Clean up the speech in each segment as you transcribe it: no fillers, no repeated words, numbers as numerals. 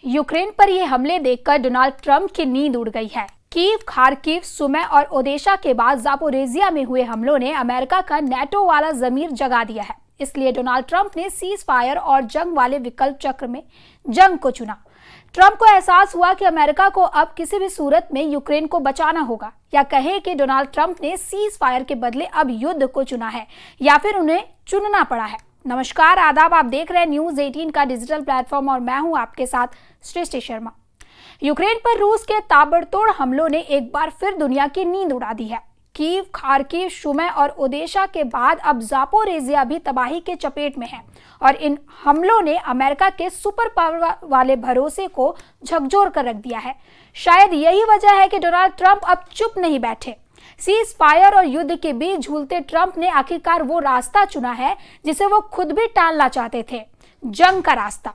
Ukraine पर ये हमले देखकर डोनाल्ड ट्रंप की नींद उड़ गई है। कीव, खार्किव, सुमी और ओडेशा के बाद जापोरेजिया में हुए हमलों ने अमेरिका का नेटो वाला जमीर जगा दिया है। इसलिए डोनाल्ड ट्रंप ने सीज फायर और जंग वाले विकल्प चक्र में जंग को चुना। ट्रंप को एहसास हुआ कि अमेरिका को अब किसी भी सूरत में यूक्रेन को बचाना होगा, या कहे कि डोनाल्ड ट्रंप ने सीज फायर के बदले अब युद्ध को चुना है, या फिर उन्हें चुनना पड़ा है। नमस्कार, आदाब। आप देख रहे हैं न्यूज 18 का डिजिटल प्लेटफॉर्म और मैं हूं आपके साथ सृष्टि शर्मा। यूक्रेन पर रूस के ताबड़तोड़ हमलों ने एक बार फिर दुनिया की नींद उड़ा दी है। कीव, खार्किव, सुमी और ओडेशा के बाद अब जापोरेजिया भी तबाही के चपेट में है और इन हमलों ने अमेरिका के सुपर पावर वाले भरोसे को झकझोर कर रख दिया है। शायद यही वजह है कि डोनाल्ड ट्रंप अब चुप नहीं बैठे। सीज फायर और युद्ध के बीच झूलते ट्रंप ने आखिरकार वो रास्ता चुना है जिसे वो खुद भी टालना चाहते थे, जंग का रास्ता।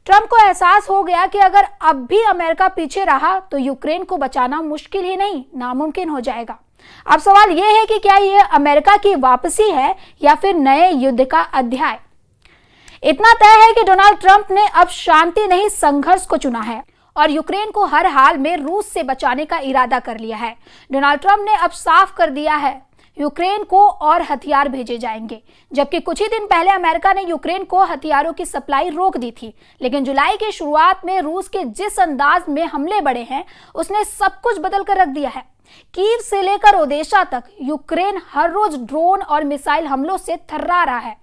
ट्रंप को एहसास हो गया कि अगर अब भी अमेरिका पीछे रहा तो यूक्रेन को बचाना मुश्किल ही नहीं, नामुमकिन हो जाएगा। अब सवाल यह है कि क्या यह अमेरिका की वापसी है या फिर नए युद्ध का अध्याय। इतना तय है कि डोनाल्ड ट्रंप ने अब शांति नहीं, संघर्ष को चुना है और यूक्रेन को हर हाल में रूस से बचाने का इरादा कर लिया है। डोनाल्ड ट्रंप ने अब साफ कर दिया है यूक्रेन को और हथियार भेजे जाएंगे, जबकि कुछ ही दिन पहले अमेरिका ने यूक्रेन को हथियारों की सप्लाई रोक दी थी। लेकिन जुलाई की शुरुआत में रूस के जिस अंदाज में हमले बढ़े हैं, उसने सब कुछ बदल कर रख दिया है। कीव से लेकर ओडेशा तक यूक्रेन हर रोज ड्रोन और मिसाइल हमलों से थर्रा रहा है।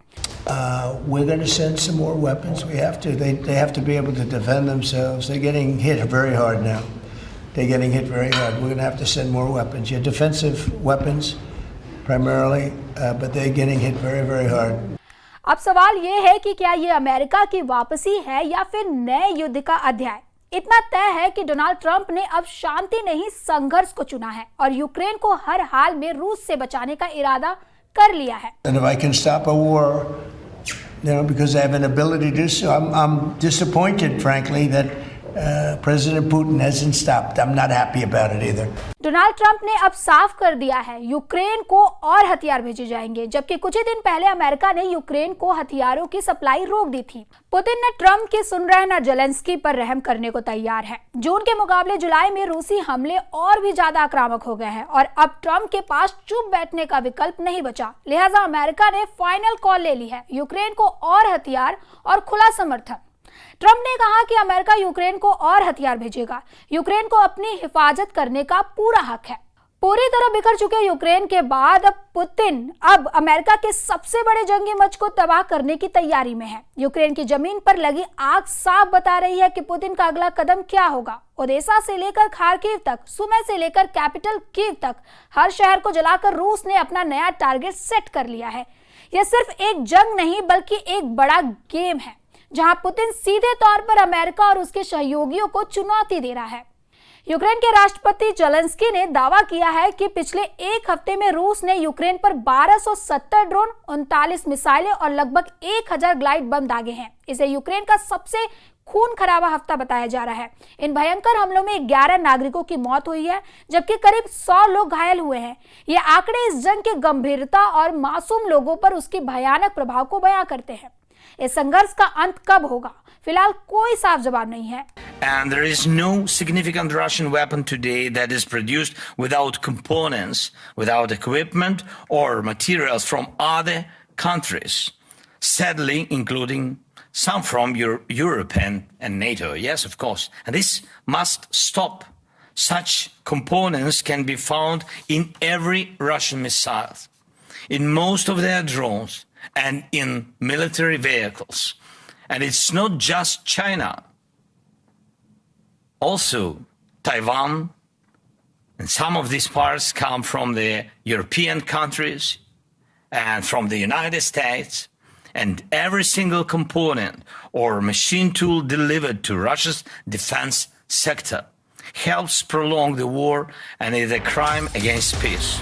We're going to send some more weapons. We have to. They have to be able to defend themselves. They're getting hit very hard now. They're getting hit very hard. We're going to have to send more weapons. Yeah, defensive weapons primarily, but they're getting hit very, very hard. अब सवाल ये है कि क्या ये America की वापसी है या फिर नए युद्ध का अध्याय। इतना तय है कि डोनाल्ड ट्रंप ने अब शांति नहीं, संघर्ष को चुना है और यूक्रेन को हर हाल में रूस से बचाने का इरादा कर लिया है। And if I can stop a war, because I have an ability to do so, I'm disappointed, frankly, that President Putin hasn't stopped. I'm not happy about it either. Donald Trump ने अब साफ कर दिया है Ukraine को और हथियार भेजे जाएंगे, जबकि कुछ ही दिन पहले अमेरिका ने यूक्रेन को हथियारों की सप्लाई रोक दी थी। पुतिन ने ट्रंप की सुन रहे न जेलेंस्की पर रहम करने को तैयार है। जून के मुकाबले जुलाई में रूसी हमले और भी ज्यादा आक्रामक हो गए हैं और अब ट्रंप के पास चुप बैठने का विकल्प नहीं बचा। लिहाजा अमेरिका ने फाइनल कॉल ले ली है, यूक्रेन को और हथियार और खुला समर्थन। ट्रंप ने कहा कि अमेरिका यूक्रेन को और हथियार भेजेगा। यूक्रेन को अपनी हिफाजत करने का पूरा हक है। पूरी तरह बिखर चुके यूक्रेन के बाद अब पुतिन अमेरिका के सबसे बड़े जंगी मंच को तबाह करने की तैयारी में है। यूक्रेन की जमीन पर लगी आग साफ बता रही है कि पुतिन का अगला कदम क्या होगा। ओडेसा से लेकर खार्किव तक, सुमी से लेकर कैपिटल कीव तक, हर शहर को जलाकर रूस ने अपना नया टारगेट सेट कर लिया है। यह सिर्फ एक जंग नहीं बल्कि एक बड़ा गेम है, जहां पुतिन सीधे तौर पर अमेरिका और उसके सहयोगियों को चुनौती दे रहा है। यूक्रेन के राष्ट्रपति जेलेंस्की ने दावा किया है कि पिछले एक हफ्ते में रूस ने यूक्रेन पर 1270 ड्रोन, 39 मिसाइलें और लगभग 1000 ग्लाइड बम दागे हैं। इसे यूक्रेन का सबसे खून खराबा हफ्ता बताया जा रहा है। इन भयंकर हमलों में 11 नागरिकों की मौत हुई है, जबकि करीब 100 लोग घायल हुए हैं। ये आंकड़े इस जंग की गंभीरता और मासूम लोगों पर उसके भयानक प्रभाव को बयां करते हैं। इस संघर्ष का अंत कब होगा, फिलहाल कोई साफ जवाब नहीं है। And there is no significant Russian weapon today that is produced without components, without equipment or materials from other countries, sadly including some from Europe and NATO. Yes, of course. And this must stop. Such components can be found in every Russian missile, in most of their drones, and in military vehicles. And it's not just China. Also, Taiwan and some of these parts come from the European countries and from the United States. And every single component or machine tool delivered to Russia's defense sector helps prolong the war and is a crime against peace.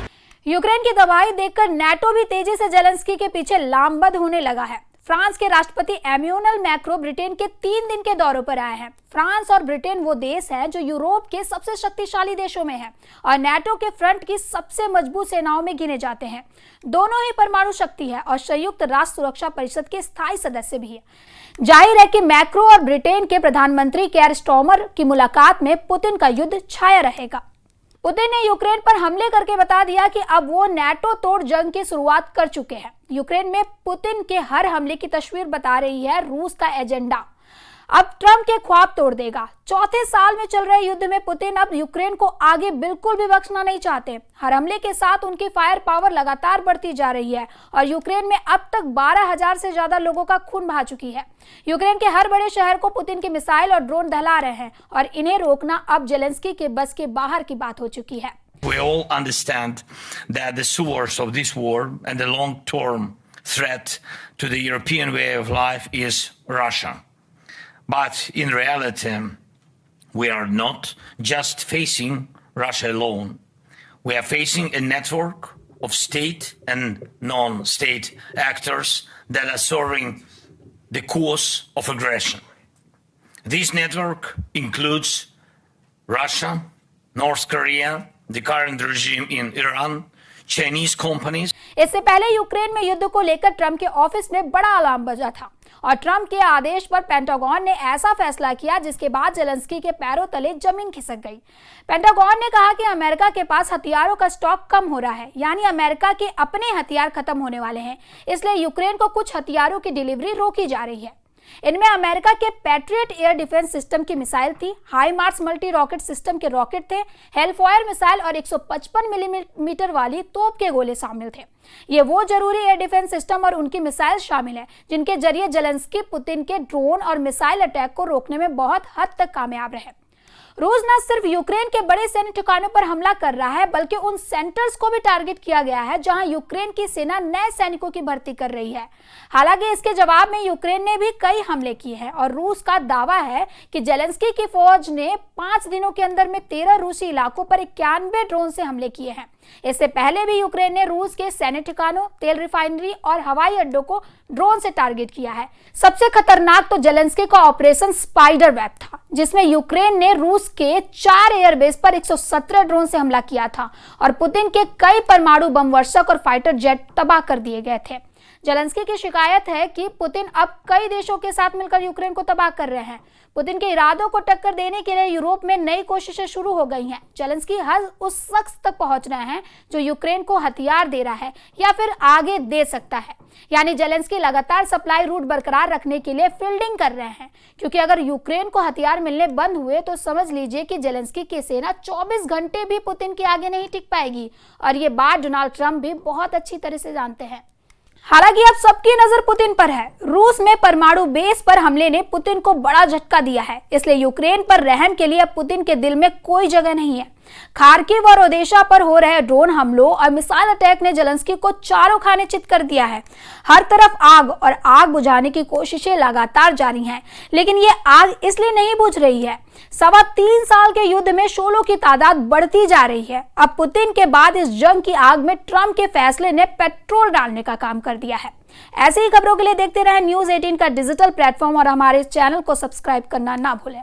Ukraine की तबाही देखकर NATO भी तेजी से Zelensky के पीछे लामबंद होने लगा है। फ्रांस के राष्ट्रपति एम्यूनल मैक्रो ब्रिटेन के 3 दिन के दौरे पर आए हैं। फ्रांस और ब्रिटेन वो देश हैं जो यूरोप के सबसे शक्तिशाली देशों में हैं और नेटो के फ्रंट की सबसे मजबूत सेनाओं में गिने जाते हैं। दोनों ही परमाणु शक्ति है और संयुक्त राष्ट्र सुरक्षा परिषद के स्थायी सदस्य भी है। जाहिर है कि मैक्रो और ब्रिटेन के प्रधानमंत्री केयर स्टार्मर की मुलाकात में पुतिन का युद्ध छाया रहेगा। पुतिन ने यूक्रेन पर हमले करके बता दिया कि अब वो नेटो तोड़ जंग की शुरुआत कर चुके हैं। यूक्रेन में पुतिन के हर हमले की तस्वीर बता रही है रूस का एजेंडा अब ट्रंप के ख्वाब तोड़ देगा। चौथे साल में चल रहे युद्ध में पुतिन अब यूक्रेन को आगे बिल्कुल भी बख्शना नहीं चाहते। हर हमले के साथ उनकी फायर पावर लगातार बढ़ती जा रही है और यूक्रेन में अब तक 12,000 से ज्यादा लोगों का खून बहा चुकी है। यूक्रेन के हर बड़े शहर को पुतिन के मिसाइल और ड्रोन दहला रहे हैं और इन्हें रोकना अब जेलेंस्की के बस के बाहर की बात हो चुकी है। We all understand that the source of this war and the long-term threat to the European way of life is Russia. But in reality, we are not just facing Russia alone. We are facing a network of state and non-state actors that are serving the cause of aggression. This network includes Russia, North Korea, the current regime in Iran, Chinese companies. इससे पहले Ukraine में युद्ध को लेकर Trump के office में बड़ा alarm बजा था और ट्रंप के आदेश पर पेंटागन ने ऐसा फैसला किया जिसके बाद जेलेंस्की के पैरों तले जमीन खिसक गई। पेंटागन ने कहा कि अमेरिका के पास हथियारों का स्टॉक कम हो रहा है, यानी अमेरिका के अपने हथियार खत्म होने वाले हैं, इसलिए यूक्रेन को कुछ हथियारों की डिलीवरी रोकी जा रही है। इनमें अमेरिका के पैट्रियट एयर डिफेंस सिस्टम की मिसाइल थी, high Mars multi rocket system के रॉकेट थे, हेलफायर मिसाइल और 155 मिलीमीटर वाली तोप के गोले शामिल थे। ये वो जरूरी एयर डिफेंस सिस्टम और उनकी मिसाइल शामिल है जिनके जरिए जेलेंस्की पुतिन के ड्रोन और मिसाइल अटैक को रोकने में बहुत हद तक कामयाब रहे। रूस न सिर्फ यूक्रेन के बड़े सैन्य ठिकानों पर हमला कर रहा है बल्कि उन सेंटर्स को भी टारगेट किया गया है जहां यूक्रेन की सेना नए सैनिकों की भर्ती कर रही है। हालांकि इसके जवाब में यूक्रेन ने भी कई हमले किए हैं और रूस का दावा है कि जेलेंस्की की फौज ने 5 दिनों के अंदर में 13 रूसी इलाकों पर 91 ड्रोन से हमले किए हैं। इससे पहले भी यूक्रेन ने रूस के सैन्य ठिकानों, तेल रिफाइनरी और हवाई अड्डों को ड्रोन से टारगेट किया है। सबसे खतरनाक तो जेलेंस्की का ऑपरेशन स्पाइडर वेब था, जिसमें यूक्रेन ने रूस के 4 एयरबेस पर 117 ड्रोन से हमला किया था और पुतिन के कई परमाणु बम वर्षक और फाइटर जेट तबाह कर दिए गए थे। जेलेंस्की की शिकायत है कि पुतिन अब कई देशों के साथ मिलकर यूक्रेन को तबाह कर रहे हैं। पुतिन के इरादों को टक्कर देने के लिए यूरोप में नई कोशिशें शुरू हो गई हैं। जेलेंस्की हर उस शख्स तक पहुंच रहे हैं जो यूक्रेन को हथियार दे रहा है या फिर आगे दे सकता है, यानी जेलेंस्की लगातार सप्लाई रूट बरकरार रखने के लिए फील्डिंग कर रहे हैं, क्योंकि अगर यूक्रेन को हथियार मिलने बंद हुए तो समझ लीजिए कि जेलेंस्की की सेना 24 घंटे भी पुतिन के आगे नहीं टिक पाएगी और ये बात डोनाल्ड ट्रंप भी बहुत अच्छी तरह से जानते हैं। हालांकि अब सबकी नजर पुतिन पर है। रूस में परमाणु बेस पर हमले ने पुतिन को बड़ा झटका दिया है, इसलिए यूक्रेन पर रहम के लिए अब पुतिन के दिल में कोई जगह नहीं है। खार्किव और ओडेशा पर हो रहे ड्रोन हमलों और मिसाइल अटैक ने जेलेंस्की को चारों खाने चित कर दिया है। हर तरफ आग और आग बुझाने की कोशिशें लगातार जारी हैं, लेकिन ये आग इसलिए नहीं बुझ रही है। 3.25 साल के युद्ध में शोलों की तादाद बढ़ती जा रही है। अब पुतिन के बाद इस जंग की आग में ट्रंप के फैसले ने पेट्रोल डालने का काम कर दिया है। ऐसी ही खबरों के लिए देखते रहें न्यूज़ 18 का डिजिटल प्लेटफॉर्म और हमारे चैनल को सब्सक्राइब करना ना भूलें।